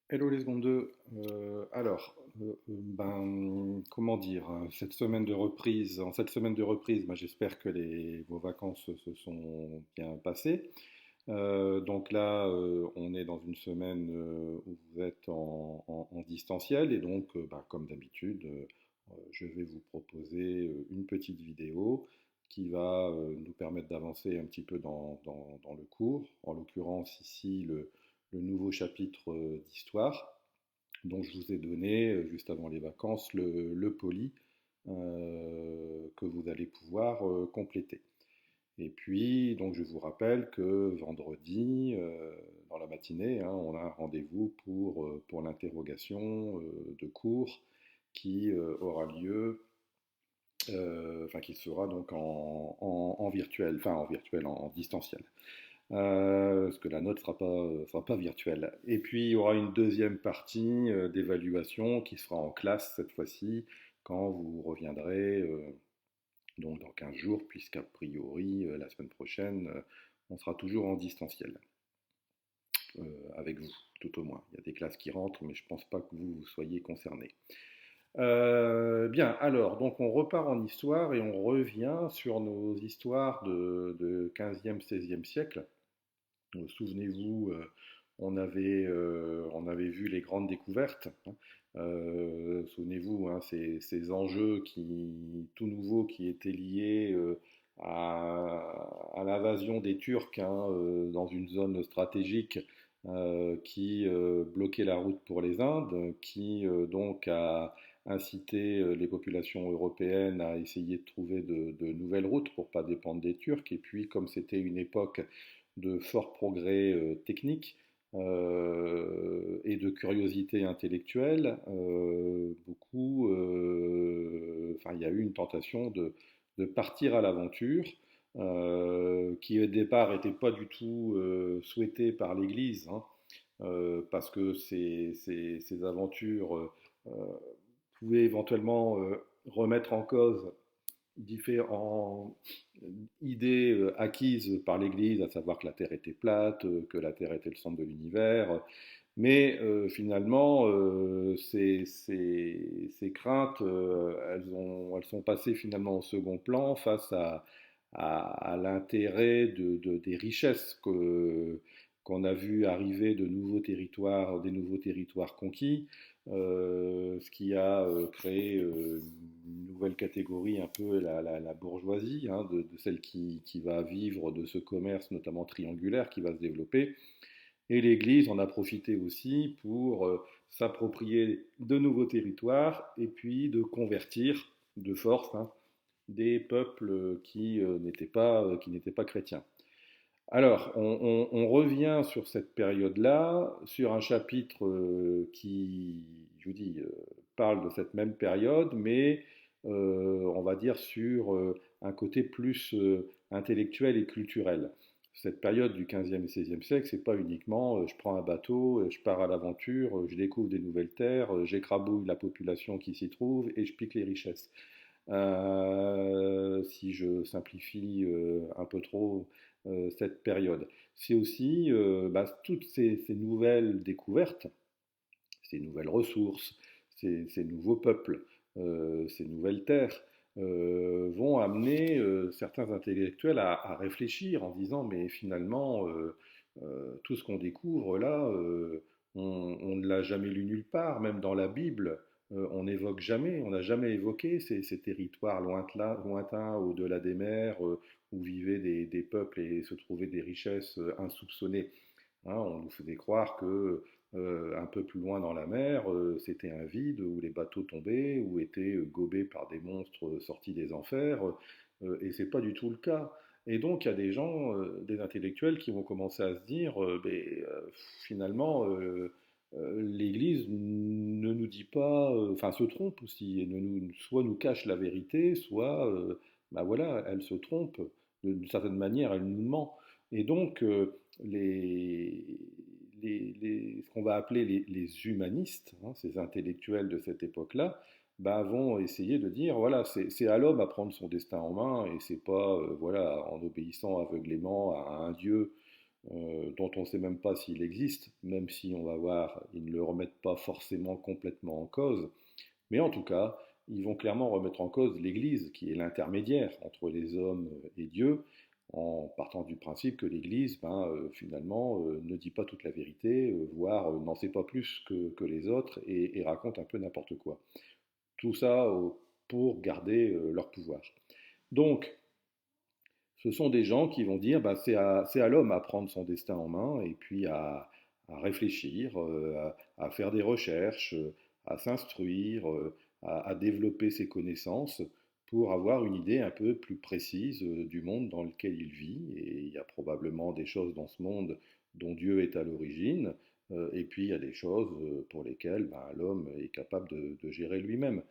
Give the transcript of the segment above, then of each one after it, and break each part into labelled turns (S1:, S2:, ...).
S1: Hello les secondes 2. Comment dire, en cette semaine de reprise, j'espère que vos vacances se sont bien passées. Donc là, on est dans une semaine où vous êtes en distanciel et donc, comme d'habitude, je vais vous proposer une petite vidéo qui va nous permettre d'avancer un petit peu dans le cours. En l'occurrence, ici, le nouveau chapitre d'histoire dont je vous ai donné juste avant les vacances le poli que vous allez pouvoir compléter. Et puis, donc, je vous rappelle que vendredi, dans la matinée, hein, on a un rendez-vous pour l'interrogation de cours qui aura lieu, qui sera donc en virtuel, en distanciel. Parce que la note sera pas virtuelle. Et puis, il y aura une deuxième partie d'évaluation qui sera en classe cette fois-ci, quand vous reviendrez donc dans 15 jours, puisqu'a priori, la semaine prochaine, on sera toujours en distanciel, avec vous, tout au moins. Il y a des classes qui rentrent, mais je ne pense pas que vous soyez concernés. Bien, alors, donc on repart en histoire et on revient sur nos histoires de 15e, 16e siècle. Souvenez-vous, on avait vu les grandes découvertes, hein. Souvenez-vous, hein, ces enjeux tout nouveaux qui étaient liés à l'invasion des Turcs, hein, dans une zone stratégique qui bloquait la route pour les Indes, qui donc a incité les populations européennes à essayer de trouver de nouvelles routes pour ne pas dépendre des Turcs. Et puis, comme c'était une époque de forts progrès techniques et de curiosité intellectuelle, il y a eu une tentation de partir à l'aventure, qui au départ n'était pas du tout souhaitée par l'Église, hein, parce que ces aventures pouvaient éventuellement remettre en cause différentes idées acquises par l'Église, à savoir que la Terre était plate, que la Terre était le centre de l'univers. Mais finalement, ces craintes, elles sont passées finalement au second plan face à l'intérêt des richesses qu'on a vu arriver de nouveaux territoires, des nouveaux territoires conquis, ce qui a créé une nouvelle catégorie, un peu la bourgeoisie, hein, de celle qui va vivre de ce commerce, notamment triangulaire, qui va se développer. Et l'Église en a profité aussi pour s'approprier de nouveaux territoires et puis de convertir de force, hein, des peuples qui n'étaient pas chrétiens. Alors, on revient sur cette période-là, sur un chapitre qui, je vous dis, parle de cette même période, mais on va dire sur un côté plus intellectuel et culturel. Cette période du 15e et 16e siècle, c'est pas uniquement je prends un bateau, je pars à l'aventure, je découvre des nouvelles terres, j'écrabouille la population qui s'y trouve et je pique les richesses. Si je simplifie un peu trop cette période. C'est aussi toutes ces nouvelles découvertes, ces nouvelles ressources, ces nouveaux peuples, ces nouvelles terres vont amener certains intellectuels à réfléchir en disant mais finalement tout ce qu'on découvre là, on ne l'a jamais lu nulle part, même dans la Bible, on n'évoque jamais, on n'a jamais évoqué ces territoires lointains au-delà des mers, où vivaient des peuples et se trouvaient des richesses insoupçonnées. Hein, on nous faisait croire que un peu plus loin dans la mer, c'était un vide où les bateaux tombaient, ou étaient gobés par des monstres sortis des enfers, et c'est pas du tout le cas. Et donc il y a des gens, des intellectuels qui vont commencer à se dire, finalement, l'Église ne nous dit pas, enfin se trompe aussi, et soit nous cache la vérité, soit, voilà, elle se trompe, d'une certaine manière, elle nous ment. Et donc, les, ce qu'on va appeler les humanistes, hein, ces intellectuels de cette époque-là, vont essayer de dire voilà, c'est à l'homme à prendre son destin en main et c'est pas voilà, en obéissant aveuglément à un Dieu dont on ne sait même pas s'il existe, même si on va voir, ils ne le remettent pas forcément complètement en cause, mais en tout cas, ils vont clairement remettre en cause l'Église, qui est l'intermédiaire entre les hommes et Dieu, en partant du principe que l'Église, finalement, ne dit pas toute la vérité, voire n'en sait pas plus que les autres, et raconte un peu n'importe quoi. Tout ça pour garder leur pouvoir. Donc, ce sont des gens qui vont dire c'est à l'homme à prendre son destin en main et puis à réfléchir, à faire des recherches, à s'instruire, à développer ses connaissances pour avoir une idée un peu plus précise du monde dans lequel il vit. Et il y a probablement des choses dans ce monde dont Dieu est à l'origine, et puis il y a des choses pour lesquelles l'homme est capable de gérer lui-même.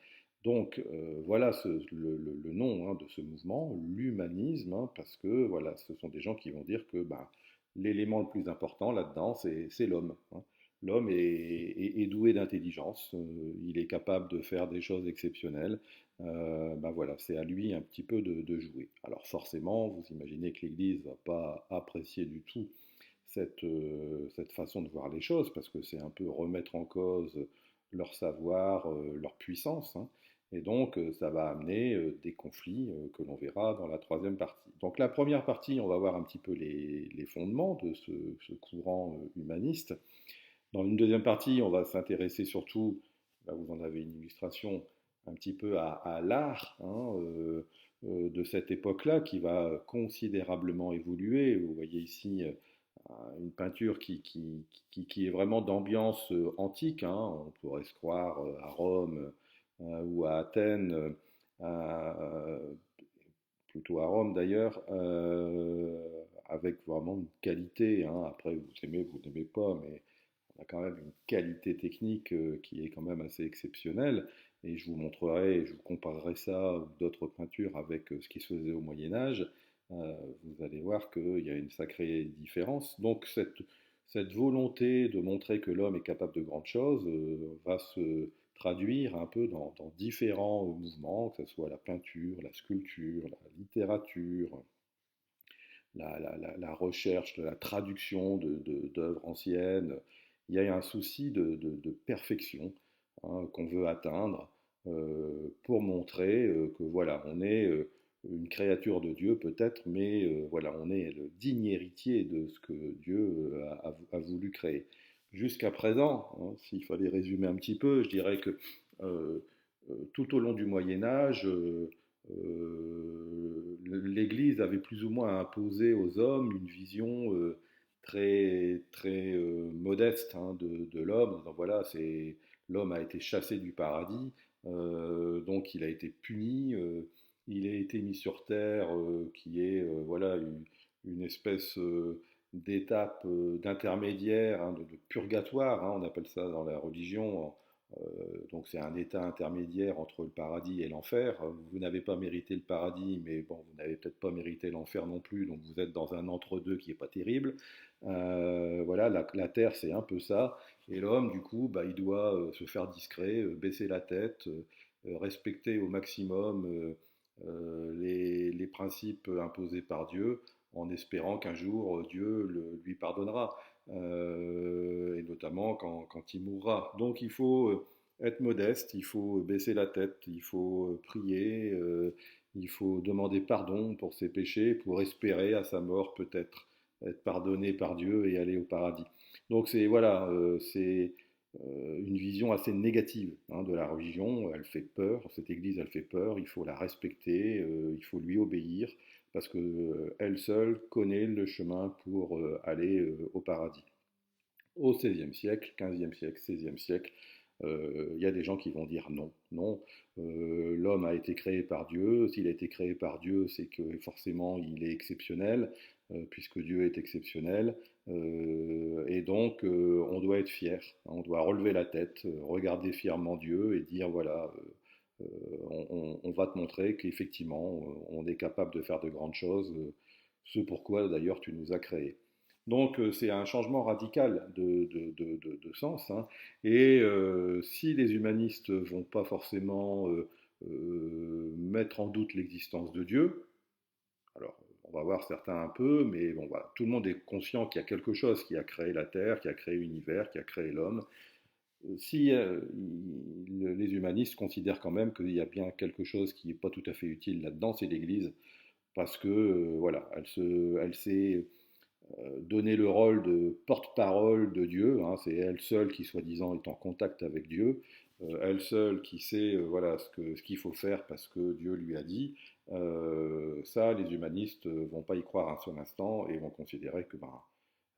S1: Donc voilà le nom de ce mouvement, l'humanisme, parce que voilà, ce sont des gens qui vont dire que l'élément le plus important là-dedans, c'est l'homme. L'homme est doué d'intelligence, il est capable de faire des choses exceptionnelles. Voilà, c'est à lui un petit peu de jouer. Alors forcément, vous imaginez que l'Église ne va pas apprécier du tout cette façon de voir les choses, parce que c'est un peu remettre en cause leur savoir, leur puissance, hein. Et donc, ça va amener des conflits que l'on verra dans la troisième partie. Donc, la première partie, on va voir un petit peu les fondements de ce courant humaniste. Dans une deuxième partie, on va s'intéresser surtout, là vous en avez une illustration, un petit peu à l'art de cette époque-là qui va considérablement évoluer. Vous voyez ici une peinture qui est vraiment d'ambiance antique, hein. On pourrait se croire à Rome ou à Athènes, plutôt à Rome d'ailleurs, avec vraiment une qualité, hein. Après, vous aimez, vous n'aimez pas, mais on a quand même une qualité technique qui est quand même assez exceptionnelle. Et je vous montrerai, je vous comparerai ça ou d'autres peintures avec ce qui se faisait au Moyen Âge. Vous allez voir qu'il y a une sacrée différence. Donc cette volonté de montrer que l'homme est capable de grandes choses va se traduire un peu dans différents mouvements, que ce soit la peinture, la sculpture, la littérature, la recherche, la traduction d'œuvres anciennes. Il y a un souci de perfection, hein, qu'on veut atteindre pour montrer que voilà, on est une créature de Dieu peut-être, mais voilà, on est le digne héritier de ce que Dieu a voulu créer. Jusqu'à présent, hein, s'il fallait résumer un petit peu, je dirais que euh, tout au long du Moyen Âge, l'Église avait plus ou moins imposé aux hommes une vision très modeste, hein, de l'homme. Donc voilà, l'homme a été chassé du paradis, donc il a été puni, il a été mis sur terre, qui est voilà une espèce d'étape d'intermédiaire, hein, de purgatoire, hein, on appelle ça dans la religion. Donc c'est un état intermédiaire entre le paradis et l'enfer. Vous n'avez pas mérité le paradis, mais bon, vous n'avez peut-être pas mérité l'enfer non plus, donc vous êtes dans un entre-deux qui n'est pas terrible. Voilà, la terre c'est un peu ça, et l'homme du coup, il doit se faire discret, baisser la tête, respecter au maximum les principes imposés par Dieu, en espérant qu'un jour Dieu lui pardonnera, et notamment quand il mourra. Donc il faut être modeste, il faut baisser la tête, il faut prier, il faut demander pardon pour ses péchés, pour espérer à sa mort peut-être être pardonné par Dieu et aller au paradis. Donc c'est voilà, c'est une vision assez négative, hein, de la religion. Elle fait peur, cette Église, elle fait peur. Il faut la respecter, il faut lui obéir parce que elle seule connaît le chemin pour aller au paradis. Au XVIe siècle, XVe siècle, XVIe siècle, il y a des gens qui vont dire non, non, l'homme a été créé par Dieu, s'il a été créé par Dieu, c'est que forcément il est exceptionnel, puisque Dieu est exceptionnel, et donc on doit être fier, hein, on doit relever la tête, regarder fièrement Dieu et dire voilà, on va te montrer qu'effectivement on est capable de faire de grandes choses, ce pourquoi d'ailleurs tu nous as créés. Donc c'est un changement radical de sens, hein. Et si les humanistes ne vont pas forcément mettre en doute l'existence de Dieu, alors on va voir certains un peu, mais bon, voilà, tout le monde est conscient qu'il y a quelque chose qui a créé la Terre, qui a créé l'univers, qui a créé l'homme. Si les humanistes considèrent quand même qu'il y a bien quelque chose qui n'est pas tout à fait utile là-dedans, c'est l'Église, parce que voilà, elle s'est donné le rôle de porte-parole de Dieu. Hein, c'est elle seule qui, soi-disant, est en contact avec Dieu. Elle seule qui sait voilà, ce qu'il faut faire parce que Dieu lui a dit. Ça, les humanistes ne vont pas y croire un seul instant et vont considérer que ben,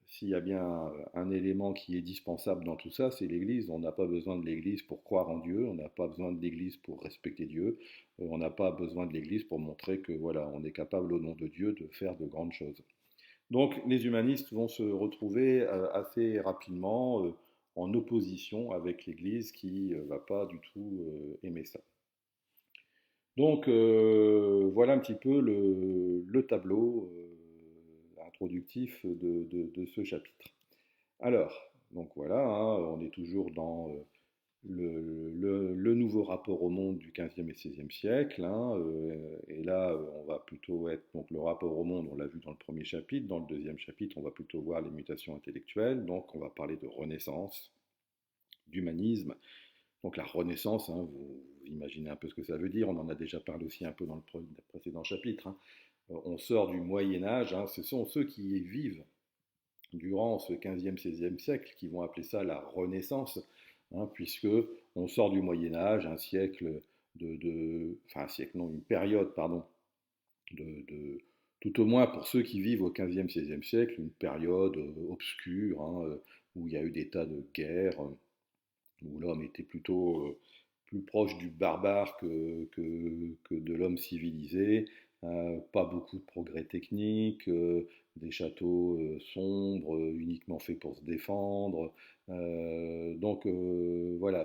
S1: s'il y a bien un élément qui est dispensable dans tout ça, c'est l'Église. On n'a pas besoin de l'Église pour croire en Dieu, on n'a pas besoin de l'Église pour respecter Dieu, on n'a pas besoin de l'Église pour montrer que voilà, on est capable au nom de Dieu de faire de grandes choses. Donc les humanistes vont se retrouver assez rapidement en opposition avec l'Église qui ne va pas du tout aimer ça. Donc voilà un petit peu le tableau introductif de ce chapitre. Alors, donc voilà, hein, on est toujours dans le nouveau rapport au monde du 15e et 16e siècle. Hein, et là, on va plutôt être, donc le rapport au monde, on l'a vu dans le premier chapitre. Dans le deuxième chapitre, on va plutôt voir les mutations intellectuelles. Donc, on va parler de Renaissance, d'humanisme. Donc, la Renaissance, hein, vous imaginez un peu ce que ça veut dire. On en a déjà parlé aussi un peu dans le précédent chapitre. Hein. On sort du Moyen Âge. Hein, ce sont ceux qui vivent durant ce 15e, 16e siècle qui vont appeler ça la Renaissance. Hein, puisque on sort du Moyen Âge, un siècle enfin un siècle, non, une période, pardon, tout au moins pour ceux qui vivent au XVe, XVIe siècle, une période obscure, hein, où il y a eu des tas de guerres, où l'homme était plutôt plus proche du barbare que de l'homme civilisé, pas beaucoup de progrès techniques, des châteaux sombres, uniquement faits pour se défendre. Donc voilà,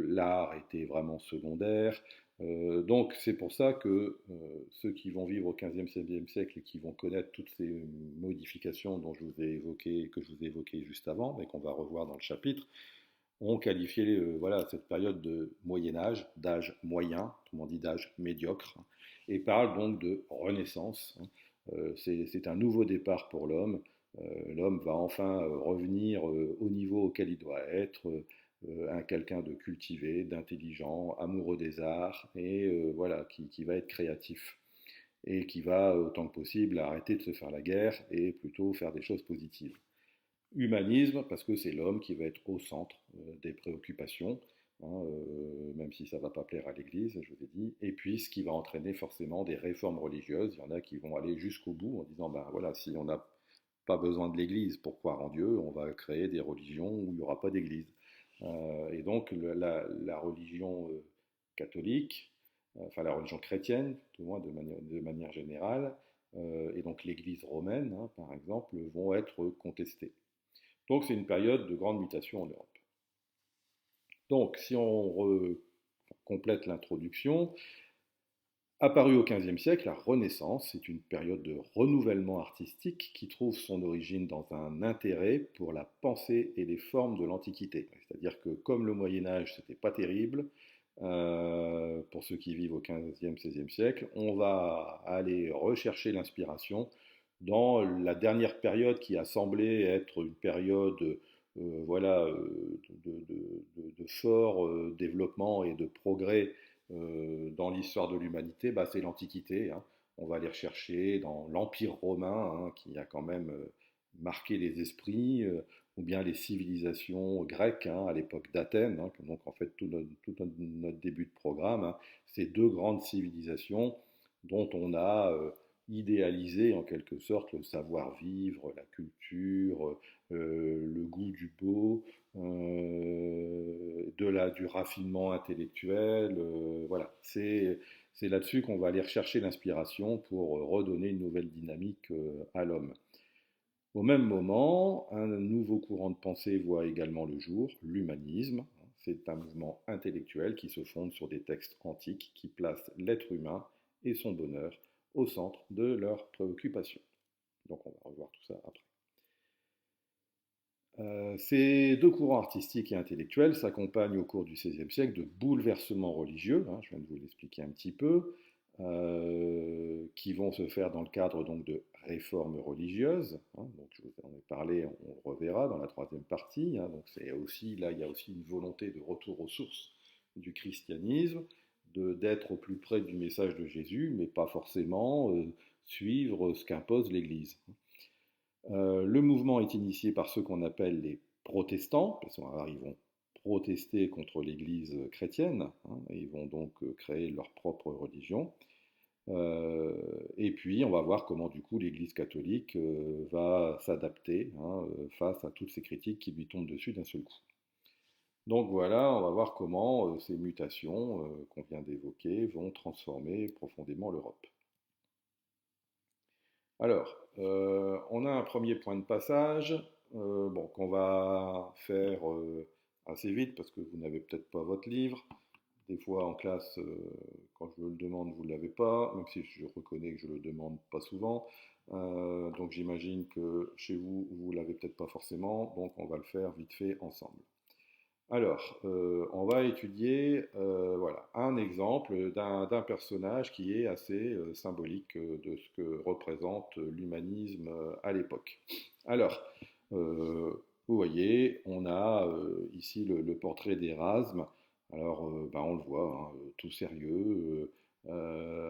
S1: l'art était vraiment secondaire. Donc c'est pour ça que ceux qui vont vivre au 15e, 16e siècle et qui vont connaître toutes ces modifications dont je vous ai évoqué, que je vous ai évoquées juste avant, mais qu'on va revoir dans le chapitre, ont qualifié voilà, cette période de Moyen Âge, d'âge moyen, autrement dit d'âge médiocre, et parlent donc de renaissance. C'est un nouveau départ pour l'homme. L'homme va enfin revenir au niveau auquel il doit être, un quelqu'un de cultivé, d'intelligent, amoureux des arts, et voilà, qui va être créatif et qui va, autant que possible, arrêter de se faire la guerre et plutôt faire des choses positives. Humanisme, parce que c'est l'homme qui va être au centre des préoccupations, hein, même si ça ne va pas plaire à l'Église, je vous ai dit, et puis ce qui va entraîner forcément des réformes religieuses. Il y en a qui vont aller jusqu'au bout en disant, ben voilà, si on n'a pas besoin de l'Église pour croire en Dieu, on va créer des religions où il n'y aura pas d'Église. Et donc la religion catholique, enfin la religion chrétienne, tout au moins de manière générale, et donc l'Église romaine, hein, par exemple, vont être contestées. Donc c'est une période de grande mutation en Europe. Donc si on complète l'introduction, apparue au XVe siècle, la Renaissance est une période de renouvellement artistique qui trouve son origine dans un intérêt pour la pensée et les formes de l'Antiquité. C'est-à-dire que comme le Moyen Âge, c'était pas terrible, pour ceux qui vivent au XVe, XVIe siècle, on va aller rechercher l'inspiration dans la dernière période qui a semblé être une période voilà, de fort développement et de progrès dans l'histoire de l'humanité, bah, c'est l'Antiquité. Hein. On va aller rechercher dans l'Empire romain, hein, qui a quand même marqué les esprits, ou bien les civilisations grecques, hein, à l'époque d'Athènes. Hein, donc en fait tout notre début de programme, hein, ces deux grandes civilisations dont on a idéalisé en quelque sorte le savoir-vivre, la culture, le goût du beau, du raffinement intellectuel. Voilà, c'est là-dessus qu'on va aller rechercher l'inspiration pour redonner une nouvelle dynamique à l'homme. Au même moment, un nouveau courant de pensée voit également le jour, l'humanisme. C'est un mouvement intellectuel qui se fonde sur des textes antiques qui placent l'être humain et son bonheur au centre de leurs préoccupations. Donc on va revoir tout ça après. Ces deux courants artistiques et intellectuels s'accompagnent au cours du XVIe siècle de bouleversements religieux, hein, je viens de vous l'expliquer un petit peu, qui vont se faire dans le cadre donc de réformes religieuses. Hein, donc je vous en ai parlé, on le reverra dans la troisième partie. Hein, donc c'est aussi là, il y a aussi une volonté de retour aux sources du christianisme, d'être au plus près du message de Jésus, mais pas forcément suivre ce qu'impose l'Église. Le mouvement est initié par ceux qu'on appelle les protestants, parce qu'ils vont protester contre l'Église chrétienne, hein, et ils vont donc créer leur propre religion. Et puis, on va voir comment, du coup, l'Église catholique va s'adapter, hein, face à toutes ces critiques qui lui tombent dessus d'un seul coup. Donc voilà, on va voir comment ces mutations qu'on vient d'évoquer vont transformer profondément l'Europe. Alors, on a un premier point de passage, bon, qu'on va faire assez vite parce que vous n'avez peut-être pas votre livre. Des fois en classe, quand je le demande, vous ne l'avez pas, même si je reconnais que je le demande pas souvent. Donc j'imagine que chez vous, vous l'avez peut-être pas forcément, donc on va le faire vite fait ensemble. Alors, on va étudier voilà, un exemple d'un personnage qui est assez symbolique de ce que représente l'humanisme à l'époque. Alors, vous voyez, on a ici le portrait d'Érasme. Alors, ben, on le voit, hein, tout sérieux,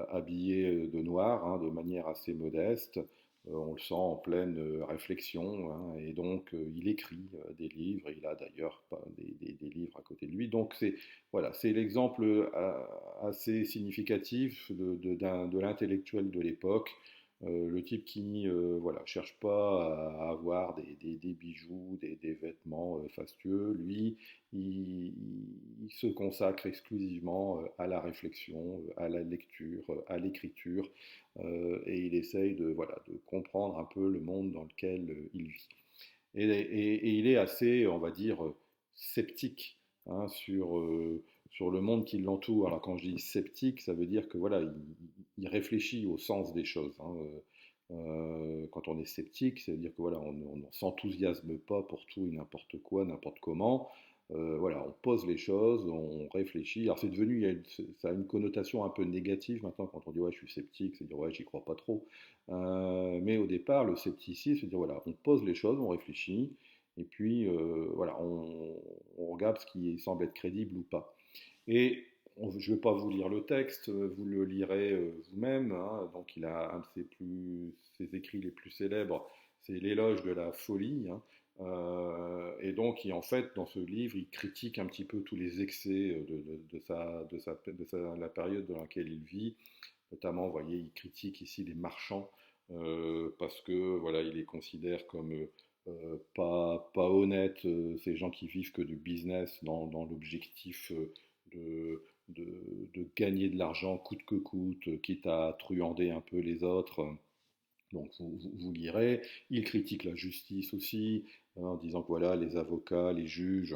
S1: habillé de noir, hein, de manière assez modeste. On le sent en pleine réflexion, hein, et donc il écrit des livres, et il a d'ailleurs des livres à côté de lui. Donc c'est voilà, c'est l'exemple assez significatif de l'intellectuel de l'époque, le type qui voilà, cherche pas à avoir des bijoux, des vêtements fastueux. Lui, il, il se consacre exclusivement à la réflexion, à la lecture, à l'écriture, et il essaye de, voilà, de comprendre un peu le monde dans lequel il vit. Et il est assez, on va dire, sceptique, hein, sur le monde qui l'entoure. Alors quand je dis sceptique, ça veut dire que voilà, il réfléchit au sens des choses. Hein. Quand on est sceptique, c'est-à-dire que voilà, on ne s'enthousiasme pas pour tout et n'importe quoi, n'importe comment. Voilà, on pose les choses, on réfléchit. Alors c'est devenu, ça a une connotation un peu négative maintenant quand on dit ouais, je suis sceptique, c'est dire ouais, j'y crois pas trop. Mais au départ, le scepticisme, c'est dire voilà, on pose les choses, on réfléchit, et puis voilà, on regarde ce qui semble être crédible ou pas. Et je ne vais pas vous lire le texte, vous le lirez vous-même. Hein. Donc il a un de ses écrits les plus célèbres, c'est l'éloge de la folie. Hein. Et donc, en fait, dans ce livre, il critique un petit peu tous les excès la période dans laquelle il vit. Notamment, vous voyez, il critique ici les marchands parce que voilà, il les considère comme pas honnêtes, ces gens qui vivent que du business dans l'objectif de, de gagner de l'argent coûte que coûte, quitte à truander un peu les autres. Donc vous lirez. Il critique la justice aussi, hein, en disant que voilà, les avocats, les juges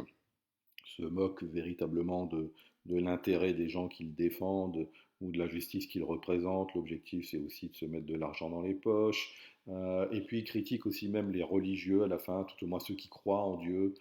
S1: se moquent véritablement de l'intérêt des gens qu'ils défendent ou de la justice qu'ils représentent. L'objectif, c'est aussi de se mettre de l'argent dans les poches. Et puis, il critique aussi même les religieux à la fin, tout au moins ceux qui croient en Dieu,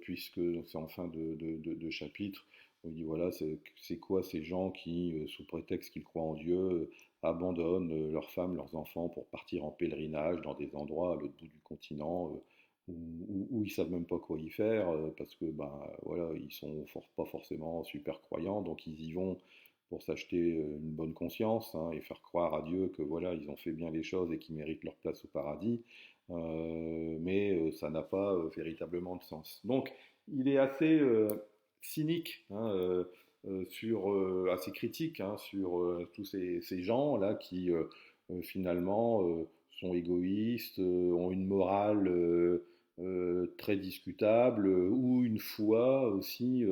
S1: puisque c'est en fin de chapitre. On dit voilà, c'est quoi ces gens qui, sous prétexte qu'ils croient en Dieu, abandonnent leurs femmes, leurs enfants pour partir en pèlerinage dans des endroits à l'autre bout du continent, où ils savent même pas quoi y faire, parce que ben voilà, ils sont pas forcément super croyants, donc ils y vont pour s'acheter une bonne conscience, hein, et faire croire à Dieu que voilà, ils ont fait bien les choses et qu'ils méritent leur place au paradis, mais ça n'a pas véritablement de sens. Donc il est assez cynique, hein, assez critique, hein, sur tous ces gens-là qui finalement sont égoïstes, ont une morale très discutable, ou une foi aussi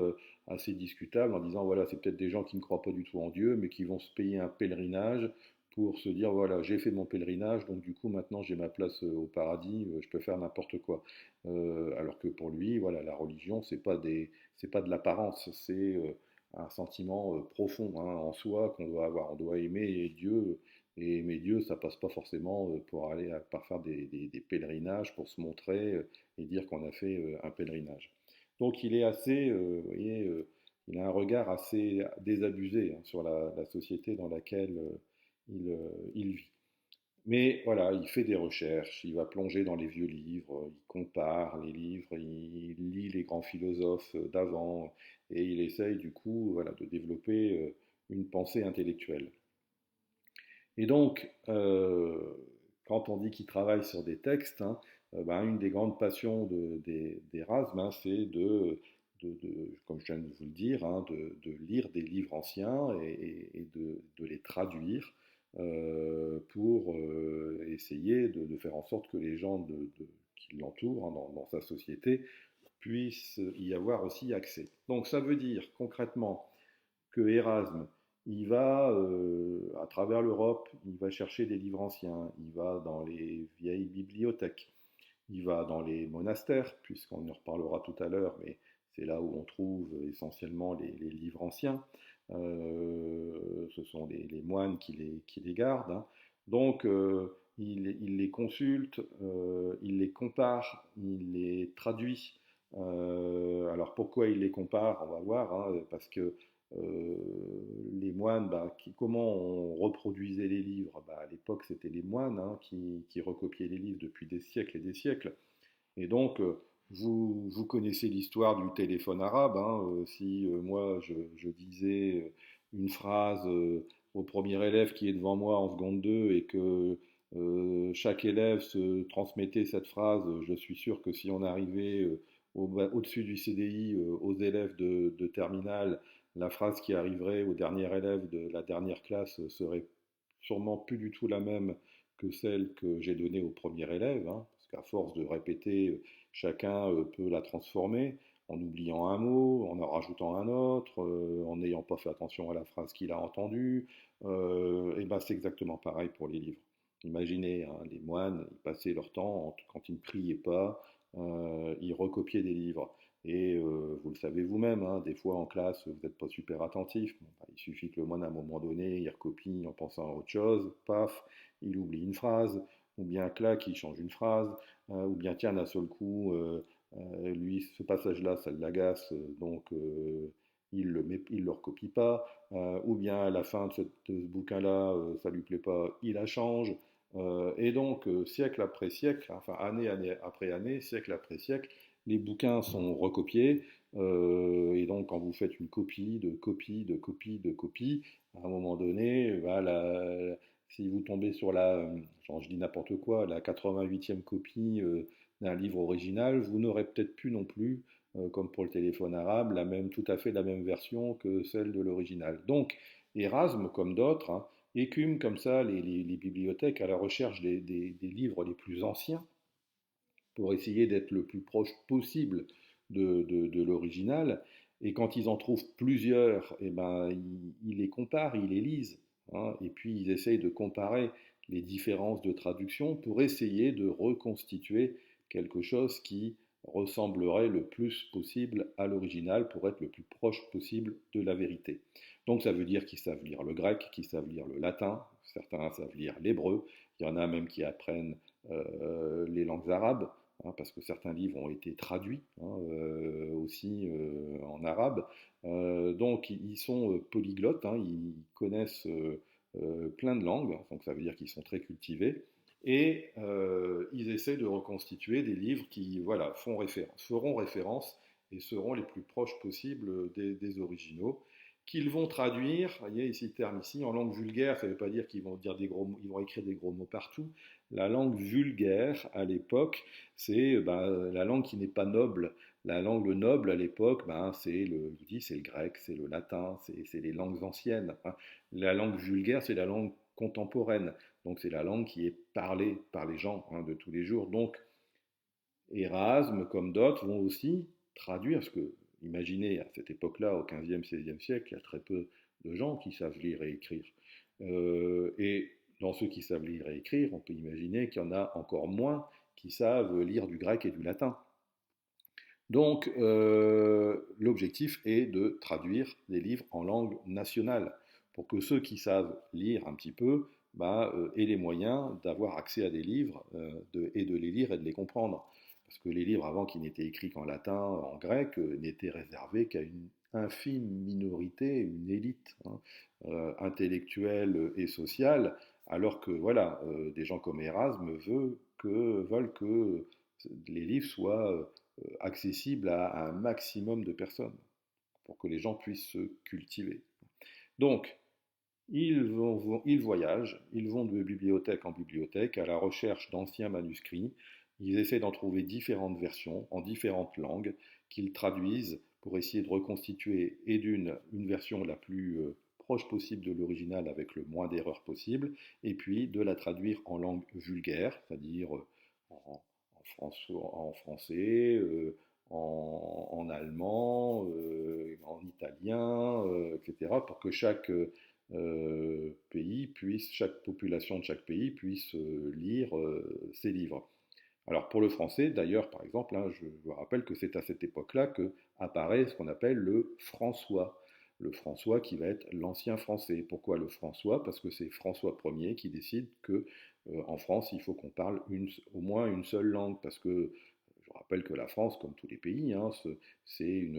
S1: assez discutable, en disant voilà, c'est peut-être des gens qui ne croient pas du tout en Dieu, mais qui vont se payer un pèlerinage pour se dire voilà, j'ai fait mon pèlerinage, donc du coup maintenant j'ai ma place au paradis, je peux faire n'importe quoi. Alors que pour lui, voilà, la religion, c'est pas de l'apparence, c'est un sentiment profond, hein, en soi qu'on doit avoir. On doit aimer Dieu, et aimer Dieu, ça passe pas forcément pour aller par faire des pèlerinages pour se montrer et dire qu'on a fait un pèlerinage. Donc il est assez, vous voyez, il a un regard assez désabusé, hein, sur la société dans laquelle il vit. Mais voilà, il fait des recherches, il va plonger dans les vieux livres, il compare les livres, il lit les grands philosophes d'avant, et il essaye du coup, voilà, de développer une pensée intellectuelle. Et donc, quand on dit qu'il travaille sur des textes, hein, ben, une des grandes passions d'Erasme, hein, c'est comme je viens de vous le dire, hein, de lire des livres anciens et de les traduire pour essayer de faire en sorte que les gens qui l'entourent, hein, dans sa société puissent y avoir aussi accès. Donc ça veut dire concrètement que Erasme, il va à travers l'Europe, il va chercher des livres anciens, il va dans les vieilles bibliothèques, il va dans les monastères, puisqu'on en reparlera tout à l'heure, mais c'est là où on trouve essentiellement les livres anciens. Ce sont les moines qui les gardent, hein. Donc, il les consulte, il les compare, il les traduit. Alors pourquoi il les compare? On va voir, hein, parce que euh, les moines, bah, comment on reproduisait les livres? Bah, à l'époque, c'était les moines, hein, qui recopiaient les livres depuis des siècles et des siècles. Et donc, vous connaissez l'histoire du téléphone arabe, hein. Si moi, je disais une phrase au premier élève qui est devant moi en seconde 2 et que chaque élève se transmettait cette phrase, je suis sûr que si on arrivait au-dessus du CDI aux élèves de terminale, la phrase qui arriverait au dernier élève de la dernière classe serait sûrement plus du tout la même que celle que j'ai donnée au premier élève, hein, parce qu'à force de répéter, chacun peut la transformer en oubliant un mot, en rajoutant un autre, en n'ayant pas fait attention à la phrase qu'il a entendue. Et ben c'est exactement pareil pour les livres. Imaginez, hein, les moines, ils passaient leur temps, quand ils ne priaient pas, ils recopiaient des livres. Et vous le savez vous-même, hein, des fois en classe, vous n'êtes pas super attentif. Bon, bah, il suffit que le moine, à un moment donné, il recopie en pensant à autre chose, paf, il oublie une phrase, ou bien clac, il change une phrase, ou bien tiens, d'un seul coup, lui, ce passage-là, ça l'agace, donc il le recopie pas, ou bien à la fin de ce bouquin-là, ça lui plaît pas, il la change. Et donc, siècle après siècle, enfin après année, siècle après siècle, les bouquins sont recopiés, et donc quand vous faites une copie de copie de copie de copie, à un moment donné, voilà, si vous tombez sur genre je dis n'importe quoi, la 88e copie d'un livre original, vous n'aurez peut-être plus non plus, comme pour le téléphone arabe, tout à fait la même version que celle de l'original. Donc, Erasme, comme d'autres, hein, écume comme ça les bibliothèques à la recherche des livres les plus anciens pour essayer d'être le plus proche possible de l'original. Et quand ils en trouvent plusieurs, eh ben, ils les comparent, ils les lisent, hein, et puis ils essayent de comparer les différences de traduction pour essayer de reconstituer quelque chose qui ressemblerait le plus possible à l'original pour être le plus proche possible de la vérité. Donc ça veut dire qu'ils savent lire le grec, qu'ils savent lire le latin, certains savent lire l'hébreu, il y en a même qui apprennent les langues arabes, hein, parce que certains livres ont été traduits, hein, aussi en arabe. Donc ils sont polyglottes, hein, ils connaissent plein de langues, donc ça veut dire qu'ils sont très cultivés. Et ils essaient de reconstituer des livres qui, voilà, feront référence et seront les plus proches possibles des originaux, qu'ils vont traduire, vous voyez ici le terme ici, en langue vulgaire. Ça ne veut pas dire qu'ils vont dire des gros mots, ils vont écrire des gros mots partout. La langue vulgaire à l'époque, c'est la langue qui n'est pas noble. La langue noble à l'époque, je vous dis, c'est le grec, c'est le latin, c'est les langues anciennes, hein. La langue vulgaire, c'est la langue contemporaine. Donc c'est la langue qui est parlée par les gens, hein, de tous les jours. Donc Erasme, comme d'autres, vont aussi traduire, parce que, imaginez, à cette époque-là, au XVe, XVIe siècle, il y a très peu de gens qui savent lire et écrire. Et dans ceux qui savent lire et écrire, on peut imaginer qu'il y en a encore moins qui savent lire du grec et du latin. Donc, l'objectif est de traduire des livres en langue nationale, pour que ceux qui savent lire un petit peu aient les moyens d'avoir accès à des livres et de les lire et de les comprendre. parce que les livres avant qui n'étaient écrits qu'en latin, en grec, n'étaient réservés qu'à une infime minorité, une élite intellectuelle et sociale, alors que voilà, des gens comme Erasme veulent que les livres soient accessibles à un maximum de personnes, pour que les gens puissent se cultiver. Donc, ils voyagent, ils vont de bibliothèque en bibliothèque à la recherche d'anciens manuscrits. Ils essaient d'en trouver différentes versions en différentes langues qu'ils traduisent pour essayer de reconstituer et une version la plus proche possible de l'original avec le moins d'erreurs possible, et puis de la traduire en langue vulgaire, c'est-à-dire en français, en allemand, en italien, etc., pour que chaque population de chaque pays puisse lire ces livres. Alors pour le français, d'ailleurs, par exemple, hein, je vous rappelle que c'est à cette époque-là que apparaît ce qu'on appelle le François. Le François qui va être l'ancien français. Pourquoi le François? Parce que c'est François Ier qui décide que en France, il faut qu'on parle au moins une seule langue. Parce que je rappelle que la France, comme tous les pays, hein, c'est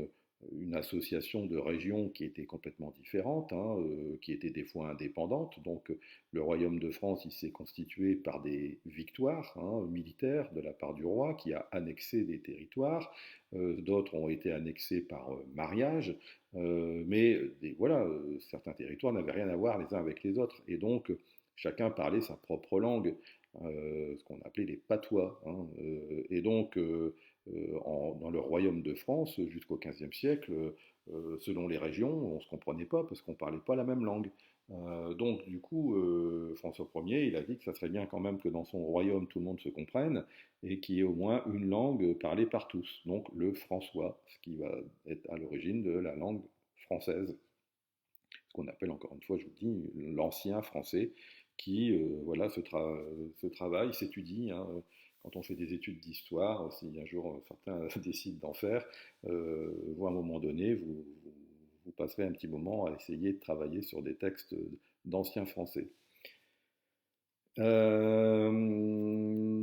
S1: une association de régions qui était complètement différente, hein, qui était des fois indépendante. Donc le royaume de France, il s'est constitué par des victoires militaires de la part du roi qui a annexé des territoires. D'autres ont été annexés par mariage, voilà, certains territoires n'avaient rien à voir les uns avec les autres. Et donc chacun parlait sa propre langue. Ce qu'on appelait les patois. Hein, et donc, dans le royaume de France, jusqu'au XVe siècle, selon les régions, on ne se comprenait pas parce qu'on ne parlait pas la même langue. Donc, du coup, François Ier, il a dit que ça serait bien quand même que dans son royaume, tout le monde se comprenne et qu'il y ait au moins une langue parlée par tous. Donc, le François, ce qui va être à l'origine de la langue française, ce qu'on appelle encore une fois, je vous dis, l'ancien français, qui voilà, se travaille, s'étudie. Hein, quand on fait des études d'histoire, si un jour certains décident d'en faire, vous à un moment donné, vous passerez un petit moment à essayer de travailler sur des textes d'anciens français.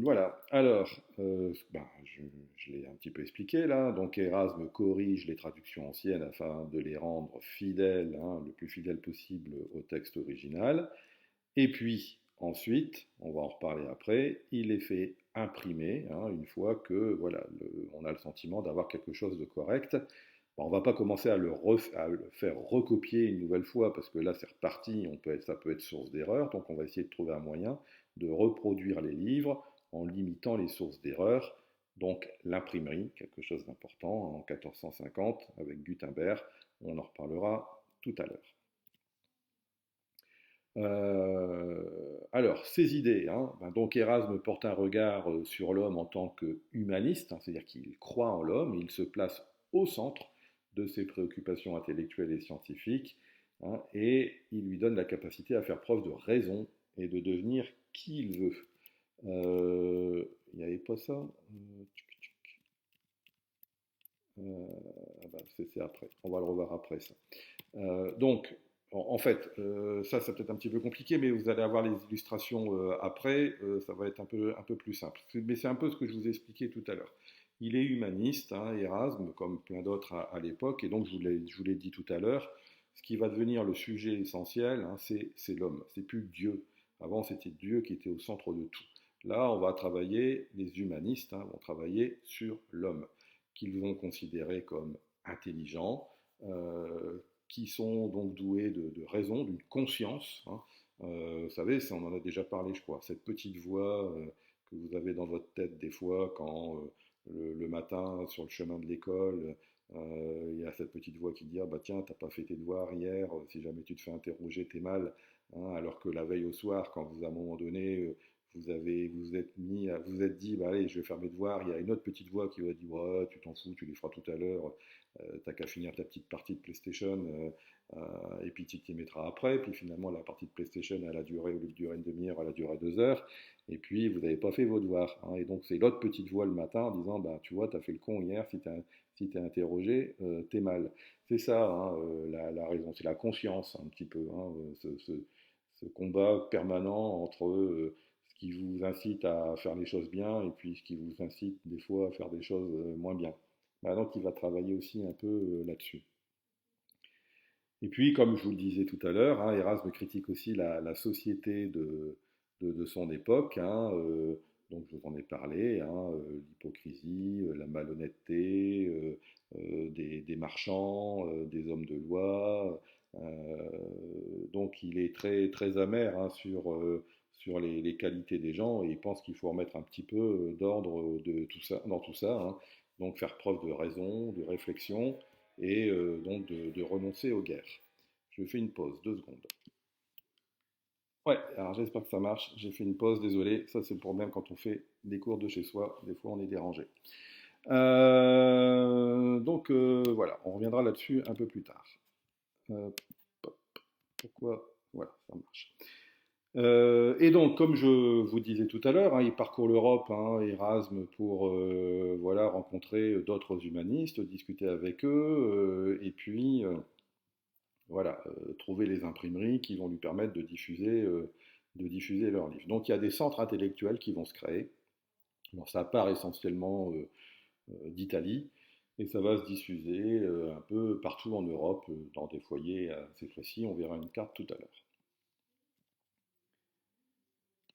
S1: Voilà, alors, je l'ai un petit peu expliqué là, donc Erasme corrige les traductions anciennes afin de les rendre fidèles, hein, le plus fidèles possible au texte original, et puis ensuite, on va en reparler après, il les fait imprimer, hein, une fois que voilà, on a le sentiment d'avoir quelque chose de correct. Bon, on ne va pas commencer à le faire recopier une nouvelle fois parce que là c'est reparti, ça peut être source d'erreur, donc on va essayer de trouver un moyen de reproduire les livres en limitant les sources d'erreur. Donc l'imprimerie, quelque chose d'important, en 1450 avec Gutenberg, on en reparlera tout à l'heure. Alors, ces idées, hein, donc Erasme porte un regard sur l'homme en tant que humaniste, hein, c'est-à-dire qu'il croit en l'homme et il se place au centre de ses préoccupations intellectuelles et scientifiques, hein, et il lui donne la capacité à faire preuve de raison et de devenir qui il veut. Il n'y avait pas ça c'est après, on va le revoir après ça. Donc, en fait, ça c'est peut-être un petit peu compliqué, mais vous allez avoir les illustrations après, ça va être un peu plus simple. Mais c'est un peu ce que je vous ai expliqué tout à l'heure. Il est humaniste, hein, Erasme, comme plein d'autres à l'époque, et donc je vous l'ai dit tout à l'heure, ce qui va devenir le sujet essentiel, hein, c'est l'homme, c'est plus Dieu. Avant, c'était Dieu qui était au centre de tout. Là, on va travailler, les humanistes vont travailler sur l'homme, qu'ils vont considérer comme intelligent, qui sont donc doués de raison, d'une conscience. Hein. Vous savez, on en a déjà parlé, je crois, cette petite voix que vous avez dans votre tête des fois quand le matin sur le chemin de l'école, il y a cette petite voix qui dit ah bah tiens, t'as pas fait tes devoirs hier, si jamais tu te fais interroger, t'es mal. Hein, alors que la veille au soir, quand vous à un moment donné vous êtes dit bah allez, je vais faire mes devoirs, il y a une autre petite voix qui va dire ouais, tu t'en fous, tu les feras tout à l'heure, t'as qu'à finir ta petite partie de PlayStation et puis tu t'y mettras après. Puis finalement, la partie de PlayStation, elle a duré, au lieu de durer une demi-heure, elle a duré 2 heures. Et puis vous n'avez pas fait vos devoirs. Hein. Et donc c'est l'autre petite voix le matin en disant bah tu vois, t'as fait le con hier, si t'es interrogé, t'es mal. C'est ça hein, la raison, c'est la conscience un petit peu, hein, ce combat permanent entre ce qui vous incite à faire les choses bien et puis ce qui vous incite des fois à faire des choses moins bien. Bah, donc il va travailler aussi un peu là-dessus. Et puis, comme je vous le disais tout à l'heure, hein, Erasme critique aussi la société de son époque. Donc, je vous en ai parlé, l'hypocrisie, la malhonnêteté, des marchands, des hommes de loi. Donc, il est très, très amer sur les qualités des gens et il pense qu'il faut remettre un petit peu d'ordre de tout ça, dans tout ça. Donc, faire preuve de raison, de réflexion et donc de renoncer aux guerres. Je fais une pause, 2 secondes. Ouais, alors j'espère que ça marche. J'ai fait une pause, désolé. Ça, c'est le problème quand on fait des cours de chez soi. Des fois, on est dérangé. Donc voilà, on reviendra là-dessus un peu plus tard. Euh, Pourquoi? Voilà, ça marche. Et donc, comme je vous disais tout à l'heure, il parcourt l'Europe, Erasme, pour voilà, rencontrer d'autres humanistes, discuter avec eux, et puis voilà, trouver les imprimeries qui vont lui permettre de diffuser leurs livres. Donc il y a des centres intellectuels qui vont se créer. Alors, ça part essentiellement d'Italie et ça va se diffuser un peu partout en Europe, dans des foyers assez précis. On verra une carte tout à l'heure.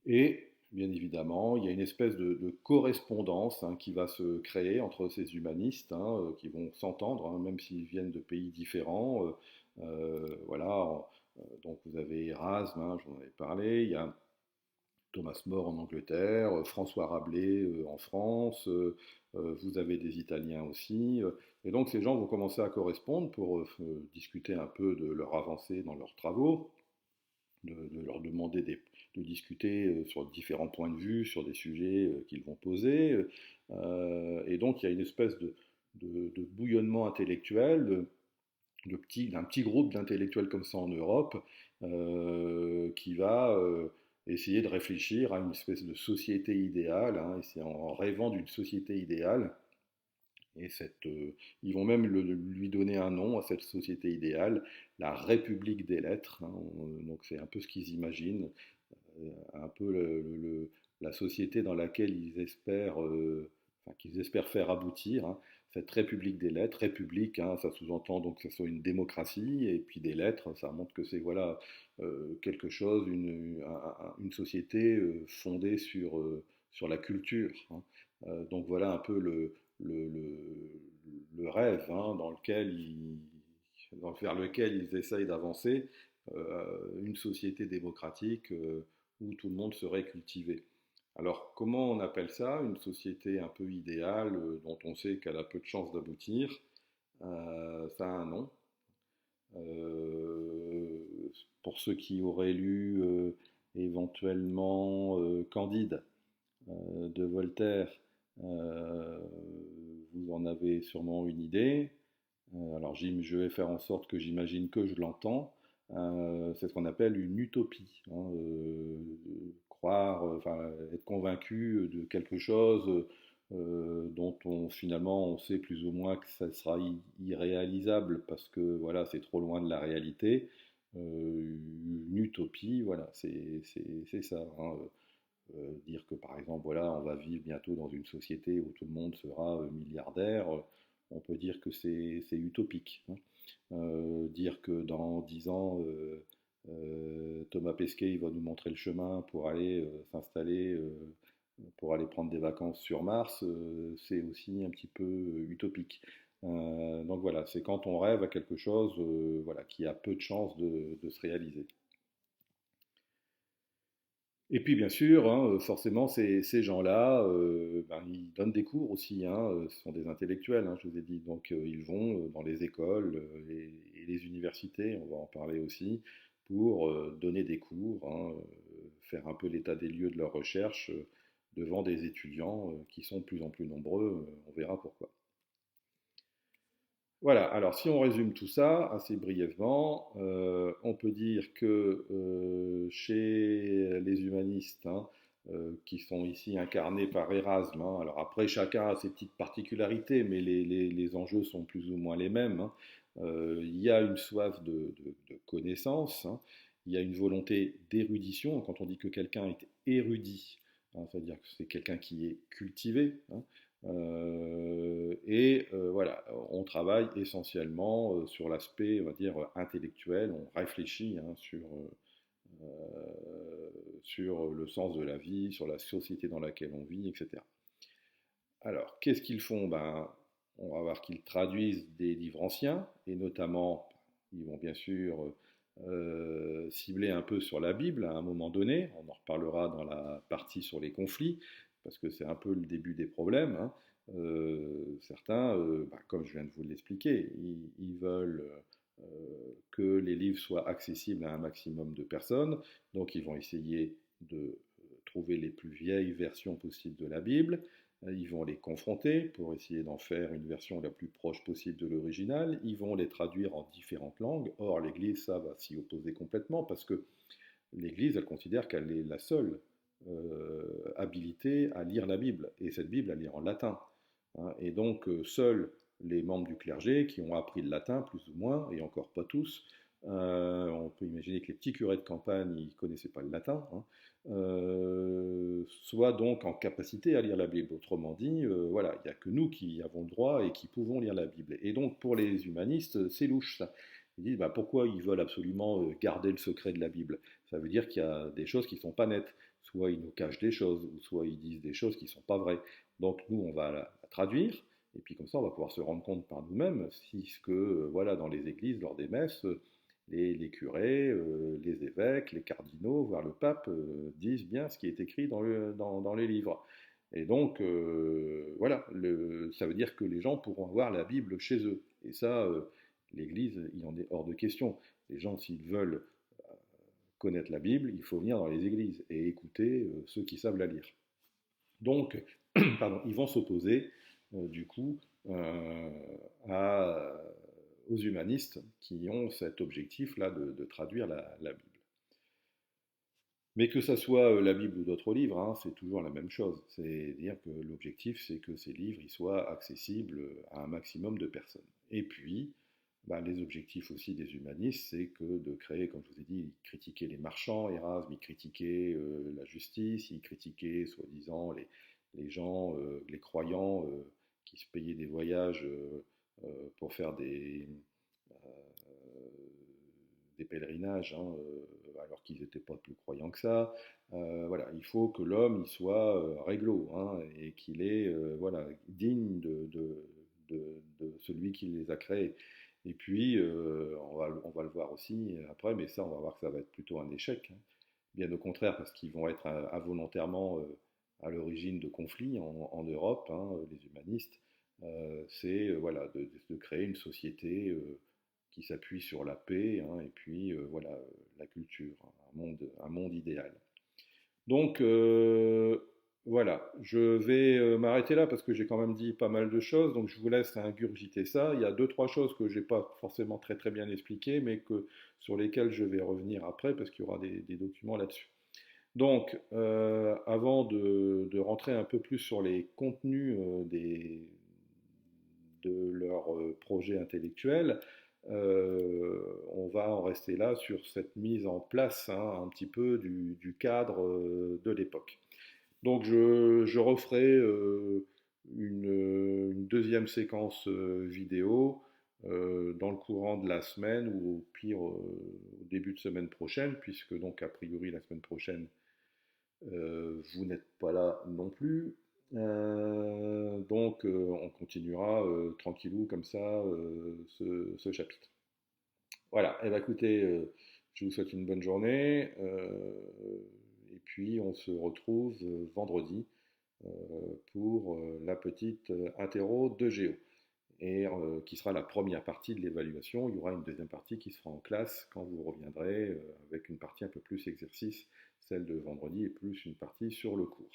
S1: Et bien évidemment, il y a une espèce de correspondance qui va se créer entre ces humanistes qui vont s'entendre, même s'ils viennent de pays différents. Voilà, donc vous avez Erasme, j'en avais parlé, il y a Thomas More en Angleterre, François Rabelais en France, vous avez des Italiens aussi. Et donc ces gens vont commencer à correspondre pour discuter un peu de leur avancée dans leurs travaux, de leur demander de discuter sur différents points de vue, sur des sujets qu'ils vont poser. Et donc il y a une espèce de bouillonnement intellectuel, d'un petit groupe d'intellectuels comme ça en Europe, qui va essayer de réfléchir à une espèce de société idéale, et c'est en rêvant d'une société idéale. Et ils vont même lui donner un nom à cette société idéale, la République des lettres. Donc c'est un peu ce qu'ils imaginent, un peu la société dans laquelle qu'ils espèrent faire aboutir, cette République des lettres. République, ça sous-entend donc que ce soit une démocratie, et puis des lettres, ça montre que c'est voilà quelque chose, une société fondée sur la culture. Donc voilà un peu le, le, le rêve vers lequel ils essayent d'avancer, une société démocratique où tout le monde serait cultivé. Alors, comment on appelle ça? Une société un peu idéale dont on sait qu'elle a peu de chances d'aboutir. Ça a un nom. Euh, pour ceux qui auraient lu éventuellement Candide de Voltaire, euh, vous en avez sûrement une idée. Alors, je vais faire en sorte que j'imagine que je l'entends. C'est ce qu'on appelle une utopie. Croire, enfin, être convaincu de quelque chose dont finalement on sait plus ou moins que ça sera irréalisable parce que voilà, c'est trop loin de la réalité. Une utopie, voilà, c'est ça. Dire que par exemple, voilà, on va vivre bientôt dans une société où tout le monde sera milliardaire, on peut dire que c'est utopique. Dire que dans 10 ans, Thomas Pesquet il va nous montrer le chemin pour aller s'installer, pour aller prendre des vacances sur Mars, c'est aussi un petit peu utopique. Donc voilà, c'est quand on rêve à quelque chose voilà, qui a peu de chances de se réaliser. Et puis bien sûr, forcément, ces gens-là, ils donnent des cours aussi, ce sont des intellectuels, je vous ai dit, donc ils vont dans les écoles et les universités, on va en parler aussi, pour donner des cours, faire un peu l'état des lieux de leur recherche devant des étudiants qui sont de plus en plus nombreux, on verra pourquoi. Voilà, alors si on résume tout ça assez brièvement, on peut dire que chez les humanistes, qui sont ici incarnés par Erasme, alors après chacun a ses petites particularités, mais les enjeux sont plus ou moins les mêmes, il y a une soif de connaissance, il y a une volonté d'érudition. Quand on dit que quelqu'un est érudit, hein, c'est-à-dire que c'est quelqu'un qui est cultivé, hein, et voilà, on travaille essentiellement sur l'aspect, on va dire, intellectuel, on réfléchit, hein, sur le sens de la vie, sur la société dans laquelle on vit, etc. Alors, qu'est-ce qu'ils font? Ben, on va voir qu'ils traduisent des livres anciens, et notamment, ils vont bien sûr cibler un peu sur la Bible à un moment donné. On en reparlera dans la partie sur les conflits, parce que c'est un peu le début des problèmes, hein. Certains, bah, comme je viens de vous l'expliquer, ils veulent que les livres soient accessibles à un maximum de personnes, donc ils vont essayer de trouver les plus vieilles versions possibles de la Bible. Ils vont les confronter pour essayer d'en faire une version la plus proche possible de l'original. Ils vont les traduire en différentes langues. Or, l'Église, ça va s'y opposer complètement parce que l'Église, elle considère qu'elle est la seule habilitée à lire la Bible. Et cette Bible, elle est en latin, hein. Et donc, seuls les membres du clergé qui ont appris le latin, plus ou moins, et encore pas tous, on peut imaginer que les petits curés de campagne, ils ne connaissaient pas le latin, hein, soient donc en capacité à lire la Bible. Autrement dit, voilà, il n'y a que nous qui avons le droit et qui pouvons lire la Bible. Et donc pour les humanistes, c'est louche ça. Ils disent bah, pourquoi ils veulent absolument garder le secret de la Bible? Ça veut dire qu'il y a des choses qui ne sont pas nettes. Soit ils nous cachent des choses, ou soit ils disent des choses qui ne sont pas vraies. Donc nous, on va la traduire, et puis comme ça, on va pouvoir se rendre compte par nous-mêmes si ce que, voilà, dans les églises, lors des messes, les curés, les évêques, les cardinaux, voire le pape, disent bien ce qui est écrit dans les livres. Et donc, voilà, ça veut dire que les gens pourront avoir la Bible chez eux. Et ça, l'Église, il en est hors de question. Les gens, s'ils veulent connaître la Bible, il faut venir dans les églises et écouter ceux qui savent la lire. Donc, pardon, ils vont s'opposer, du coup, à, aux humanistes qui ont cet objectif-là de traduire la Bible. Mais que ça soit la Bible ou d'autres livres, hein, c'est toujours la même chose. C'est-à-dire que l'objectif, c'est que ces livres ils soient accessibles à un maximum de personnes. Et puis, bah, les objectifs aussi des humanistes, c'est que de créer, comme je vous ai dit, ils critiquaient les marchands, Erasme, ils critiquaient la justice, ils critiquaient soi-disant les gens, les croyants qui se payaient des voyages pour faire des pèlerinages, hein, alors qu'ils n'étaient pas plus croyants que ça. Voilà, il faut que l'homme il soit réglo, hein, et qu'il est voilà, digne de celui qui les a créés. Et puis, on va le voir aussi après, mais ça, on va voir que ça va être plutôt un échec, hein. Bien au contraire, parce qu'ils vont être involontairement à l'origine de conflits en Europe, hein, les humanistes. C'est voilà, de créer une société qui s'appuie sur la paix, hein, et puis voilà, la culture, hein, un monde idéal. Donc voilà, je vais m'arrêter là parce que j'ai quand même dit pas mal de choses, donc je vous laisse ingurgiter ça. Il y a deux, trois choses que je n'ai pas forcément très très bien expliquées, mais sur lesquelles je vais revenir après parce qu'il y aura des documents là-dessus. Donc, avant de rentrer un peu plus sur les contenus de leur projet intellectuel, on va en rester là sur cette mise en place, hein, un petit peu du cadre de l'époque. Donc je referai une deuxième séquence vidéo dans le courant de la semaine ou au pire au début de semaine prochaine, puisque donc a priori la semaine prochaine vous n'êtes pas là non plus. Donc on continuera tranquillou comme ça ce chapitre. Voilà, et bien écoutez, je vous souhaite une bonne journée et puis on se retrouve vendredi euh, pour la petite interro de Géo et qui sera la première partie de l'évaluation. Il y aura une deuxième partie qui sera en classe quand vous reviendrez avec une partie un peu plus exercice, celle de vendredi, et plus une partie sur le cours.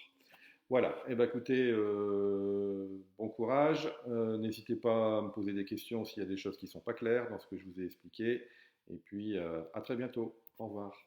S1: Voilà, et bien écoutez, bon courage. N'hésitez pas à me poser des questions s'il y a des choses qui ne sont pas claires dans ce que je vous ai expliqué. Et puis à très bientôt. Au revoir.